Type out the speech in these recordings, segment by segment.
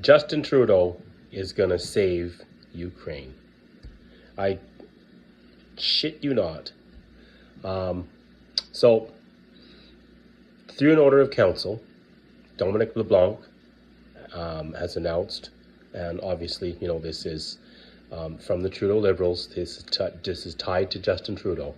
Justin Trudeau is going to save Ukraine. I shit you not. So, through an order of council, Dominic LeBlanc has announced, and obviously, you know, this is from the Trudeau Liberals. This is tied to Justin Trudeau.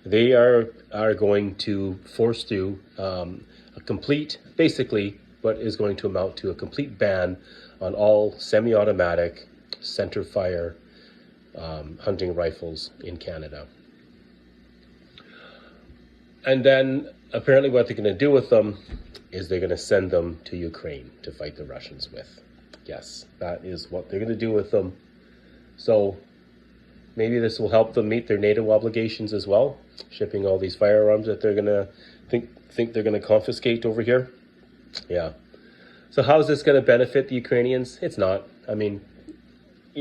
They are going to force through a complete, basically, what is going to amount to a complete ban on all semi-automatic center fire hunting rifles in Canada. And then apparently what they're going to do with them is they're going to send them to Ukraine to fight the Russians with. Yes, that is what they're going to do with them. So maybe this will help them meet their NATO obligations as well, shipping all these firearms that they're going to think they're going to confiscate over here. Yeah. So how is this going to benefit the Ukrainians? It's not. I mean,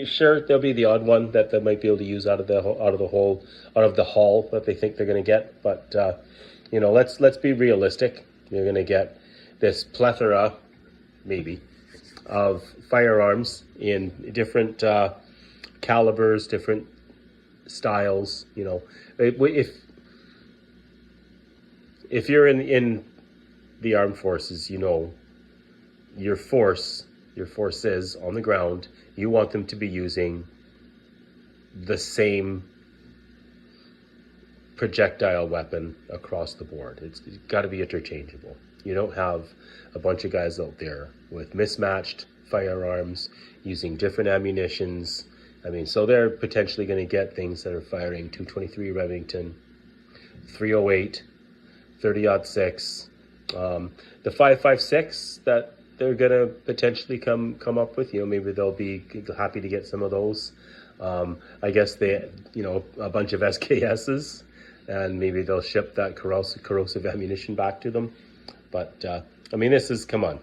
sure, there'll be the odd one that they might be able to use out of the haul that they think they're going to get. But you know, let's be realistic. You're going to get this plethora, maybe, of firearms in different calibers, different styles. You know, if you're in the armed forces, you know, your forces on the ground, you want them to be using the same projectile weapon across the board. It's got to be interchangeable. You don't have a bunch of guys out there with mismatched firearms using different ammunitions. I mean, so they're potentially going to get things that are firing 223 Remington, 308, 30-06, the 5.56 that they're going to potentially come up with. You know, maybe they'll be happy to get some of those. I guess they, you know, a bunch of SKSs, and maybe they'll ship that corrosive ammunition back to them. But I mean, come on,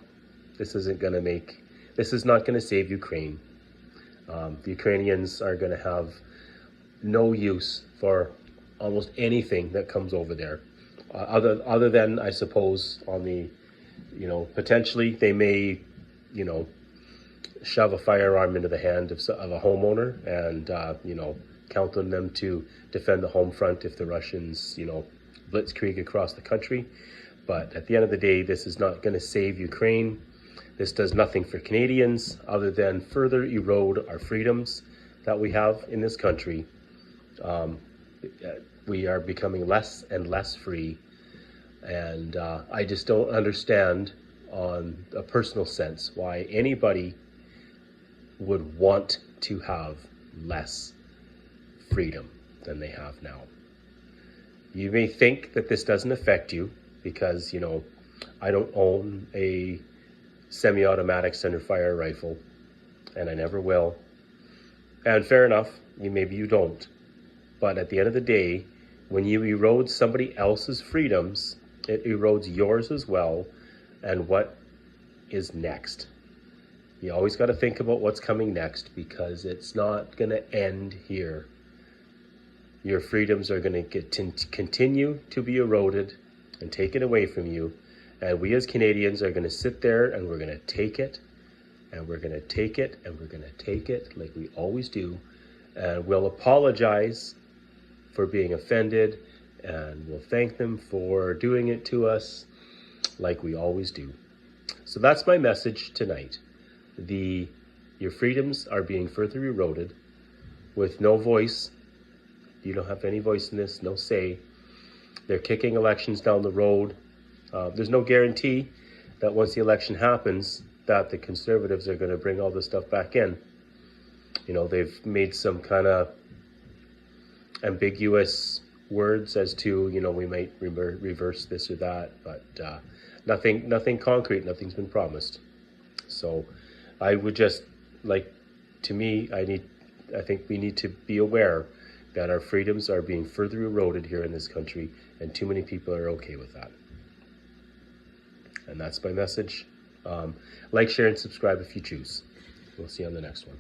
this is not going to save Ukraine. The Ukrainians are going to have no use for almost anything that comes over there, other than, I suppose, on the, you know, potentially they may, you know, shove a firearm into the hand of a homeowner and, you know, count on them to defend the home front if the Russians, you know, blitzkrieg across the country. But at the end of the day, this is not going to save Ukraine. This does nothing for Canadians other than further erode our freedoms that we have in this country. We are becoming less and less free. And I just don't understand on a personal sense why anybody would want to have less freedom than they have now. You may think that this doesn't affect you because, you know, I don't own a semi-automatic centerfire rifle, and I never will. And fair enough, maybe you don't. But at the end of the day, when you erode somebody else's freedoms, it erodes yours as well. And what is next? You always got to think about what's coming next, because it's not going to end here. Your freedoms are going to continue to be eroded and taken away from you. And we as Canadians are going to sit there and we're going to take it, and we're going to take it, and we're going to take it like we always do. And we'll apologize for being offended, and we'll thank them for doing it to us like we always do. So that's my message tonight. Your freedoms are being further eroded with no voice. You don't have any voice in this, no say. They're kicking elections down the road. There's no guarantee that once the election happens that the Conservatives are going to bring all this stuff back in. You know, they've made some kind of ambiguous words as to, you know, we might reverse this or that, but nothing concrete, nothing's been promised. So I would just like, to me, I think we need to be aware that our freedoms are being further eroded here in this country, and too many people are okay with that. And that's my message. Like, share, and subscribe if you choose. We'll see you on the next one.